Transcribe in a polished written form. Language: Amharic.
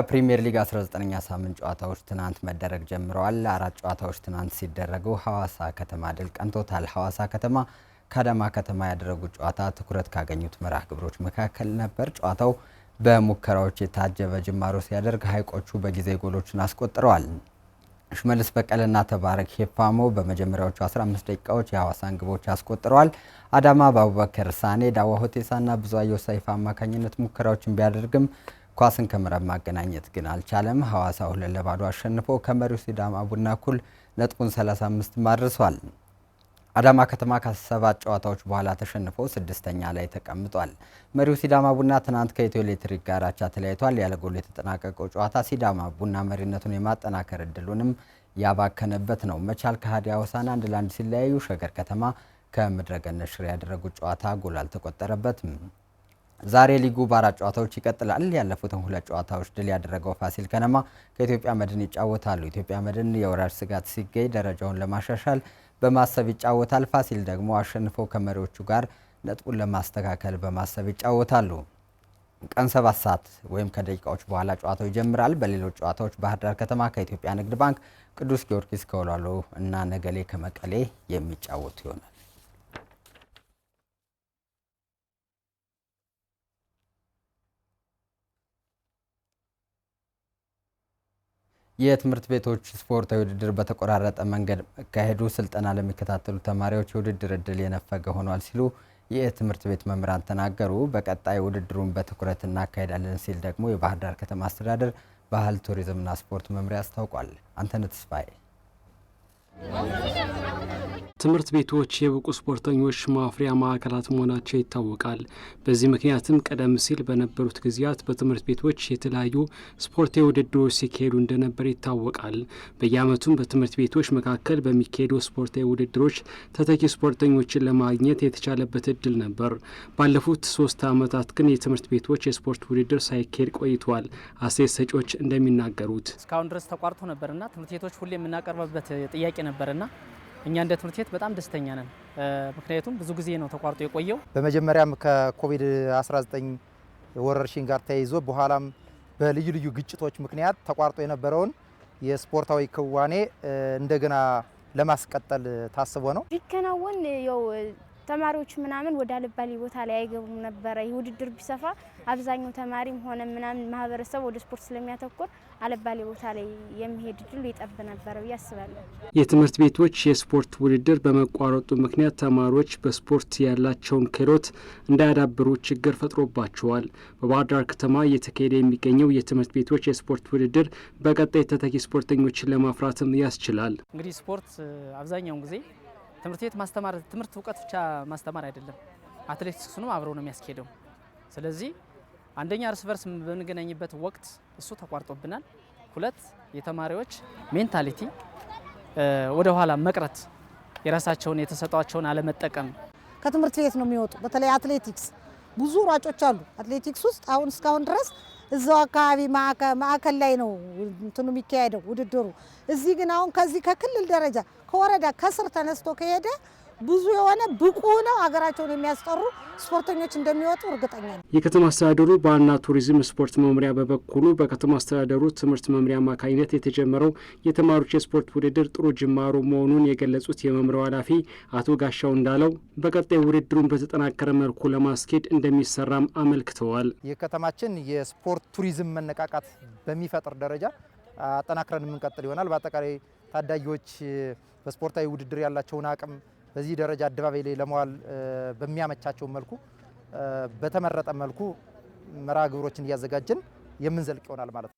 የፕሪሚየር ሊግ 19ኛ ሳምንት ጨዋታዎች ትናንት መደረግ ጀምረዋል። አራት ጨዋታዎች ትናንት ሲደረጉ ሐዋሳ ከተማ ድል ቀንቶታል። ሐዋሳ ከተማ ከአዳማ ከተማ ያደረጉት ጨዋታ ትኩረት ካገኙት መርሃ ግብሮች መካከል ነበር። ጨዋታው በሙከራዎች የታጀበ ጅማሮ ሲያደርግ ሀይቆቹ በጊዜ ጎሎችን አስቆጥረዋል። ሽመልስ በቀለና ተባረክ ሄፋሞ በመጀመሪያዎቹ 15 ደቂቃዎች የሐዋሳን ግቦች አስቆጥረዋል። አዳማ በአቡበከር ሳኔ፣ ዳዋ ሆቴሳና ብዙአየሁ ሰይፍ አማካኝነት ሙከራዎችን ቢያደርግም ኳስን ከመረብ ማገናኘት ግን አልቻለም። ሐዋሳ 2-0 አሸንፎ ከመሪው ሲዳማ ቡና እኩል ነጥቡን 35 ማድረሷል። አዳማ ከተማ ከ7 ጨዋታዎች በኋላ ተሸንፎ 6ኛ ላይ ተቀምጧል። መሪው ሲዳማ ቡና ትናንት ከኢትዮ ኤሌክትሪክ ጋር አቻ ተለያይቷል። ያለ ጎል የተጠናቀቀው ጨዋታ ሲዳማ ቡና መሪነቱን የማጠናከር እድሉንም ያባከነበት ነው። መቻል ከሀዲያ ሆሳዕና 1-1 ሲለያዩ ሸገር ከተማ ከምድረገነት ሽሬ ያደረጉት ጨዋታ ጎል አልተቆጠረበትም። ዛሬ ሊጉ በአራት ጨዋታዎች ይቀጥላል። ያለፉትን 2 ጨዋታዎች ድል ያደረገው ፋሲል ከነማ ከኢትዮጵያ መድን ይጫወታሉ። ኢትዮጵያ መድን የወራጅ ስጋት ሲገኝ ደረጃውን ለማሻሻል በማሰብ ይጫወታል። ፋሲል ደግሞ አሸንፎ ከመሪዎቹ ጋር ነጥቡን ለማስተካከል በማሰብ ይጫወታሉ። ቀን 7 ሰዓት ወይም ከደቂቃዎች በኋላ ጨዋታው ይጀምራል። በሌሎች ጨዋታዎች ባህር ዳር ከተማ ከኢትዮጵያ ንግድ ባንክ፣ ቅዱስ ጊዮርጊስ ከወላሎ እና ነገሌ ከመቀሌ የሚጫወቱ ይሆናል። የትምህርት ቤቶች ስፖርታዊ ውድድር በተቆራረጠ መንገድ መካሄዱ ስልጠና ለሚከታተሉ ተማሪዎች የውድድር እድል የነፈገ ሆኗል ሲሉ የትምህርት ቤት መምህራን ተናገሩ። በቀጣይ ውድድሩን በትኩረት እናካሄዳለን ሲል ደግሞ የባህር ዳር ከተማ አስተዳደር ባህል ቱሪዝምና ስፖርት መምሪያ አስታውቋል። አንተነህ ተስፋዬ። ትምህርት ቤቶች የብቁ ስፖርተኞች ማፍሪያ ማዕከላት መሆናቸው ይታወቃል። በዚህ ምክንያትም ቀደም ሲል በነበሩት ጊዜያት በትምህርት ቤቶች የተለያዩ ስፖርታዊ ውድድሮች ሲካሄዱ እንደነበር ይታወቃል። በየዓመቱም በትምህርት ቤቶች መካከል በሚካሄዱ ስፖርታዊ ውድድሮች ተተኪ ስፖርተኞችን ለማግኘት የተቻለበት እድል ነበር። ባለፉት 3 ዓመታት ግን የትምህርት ቤቶች የስፖርት ውድድር ሳይካሄድ ቆይቷል። አስተያየት ሰጪዎች እንደሚናገሩት እስካሁን ድረስ ተቋርጦ ነበርና ትምህርት ቤቶች ሁሌ የምናቀርበበት ጥያቄ ነበርና እኛ እንደ ትምህርት ቤት በጣም ደስተኛ ነን። ምክንያቱም ብዙ ጊዜ ነው ተቋርጦ የቆየው። በመጀመሪያም ከኮቪድ-19 ወረርሽኝ ጋር ተያይዞ በኋላም በልዩ ልዩ ግጭቶች ምክንያት ተቋርጦ የነበረውን የስፖርታዊ ክዋኔ እንደገና ለማስቀጠል ታስቦ ነው ቢከናወን ያው ተማሪዎች ምናምን ወደ አልባሌ ቦታ ላይ አይገቡም ነበር። ውድድር ቢሰፋ አብዛኛው ተማሪም ሆነ ምናምን ማህበረሰብ ወደ ስፖርት ስለሚያተኩር አልባሌ ቦታ ላይ የሚሄድ እድሉ ይጠብ ነበር ብዬ አስባለሁ። የትምህርት ቤቶች የስፖርት ውድድር በመቋረጡ ምክንያት ተማሪዎች በስፖርት ያላቸውን ክህሎት እንዳያዳብሩ ችግር ፈጥሮባቸዋል። በባህር ዳር ከተማ እየተካሄደ የሚገኘው የትምህርት ቤቶች የስፖርት ውድድር በቀጣይ ተተኪ ስፖርተኞችን ለማፍራትም ያስችላል። እንግዲህ ስፖርት አብዛኛውን ጊዜ ትምህርት ቤት ማስተማር ትምህርት እውቀት ብቻ ማስተማር አይደለም፣ አትሌቲክስንም አብረው ነው የሚያስኬደው። ስለዚህ አንደኛ እርስ በርስ በምንገናኝበት ወቅት እሱ ተቋርጦብናል። 2 የተማሪዎች ሜንታሊቲ ወደ ኋላ መቅረት፣ የራሳቸውን የተሰጧቸውን አለመጠቀም ከትምህርት ቤት ነው የሚወጡ። በተለይ አትሌቲክስ ብዙ ሯጮች አሉ። አትሌቲክስ ውስጥ አሁን እስካሁን ድረስ እዛው አካባቢ ማዕከል ላይ ነው እንትኑ የሚካሄደው ውድድሩ። እዚህ ግን አሁን ከዚህ ከክልል ደረጃ ከወረዳ ከስር ተነስቶ ከሄደ ብዙ የሆነ ብቁ ነው ሀገራቸውን የሚያስጠሩ ስፖርተኞች እንደሚወጡ እርግጠኛ ነኝ። የከተማ አስተዳደሩ ባህልና ቱሪዝም ስፖርት መምሪያ በበኩሉ በከተማ አስተዳደሩ ትምህርት መምሪያ አማካኝነት የተጀመረው የተማሪዎች የስፖርት ውድድር ጥሩ ጅማሮ መሆኑን የገለጹት የመምሪያው ኃላፊ አቶ ጋሻው እንዳለው በቀጣይ ውድድሩን በተጠናከረ መልኩ ለማስኬድ እንደሚሰራም አመልክተዋል። የከተማችን የስፖርት ቱሪዝም መነቃቃት በሚፈጥር ደረጃ አጠናክረን የምንቀጥል ይሆናል። በአጠቃላይ ታዳጊዎች በስፖርታዊ ውድድር ያላቸውን አቅም በዚህ ደረጃ አደባባይ ላይ ለመዋል በሚያመቻቸው መልኩ በተመረጠ መልኩ መርሃ ግብሮችን እያዘጋጀን የምንዘልቅ ይሆናል ማለት ነው።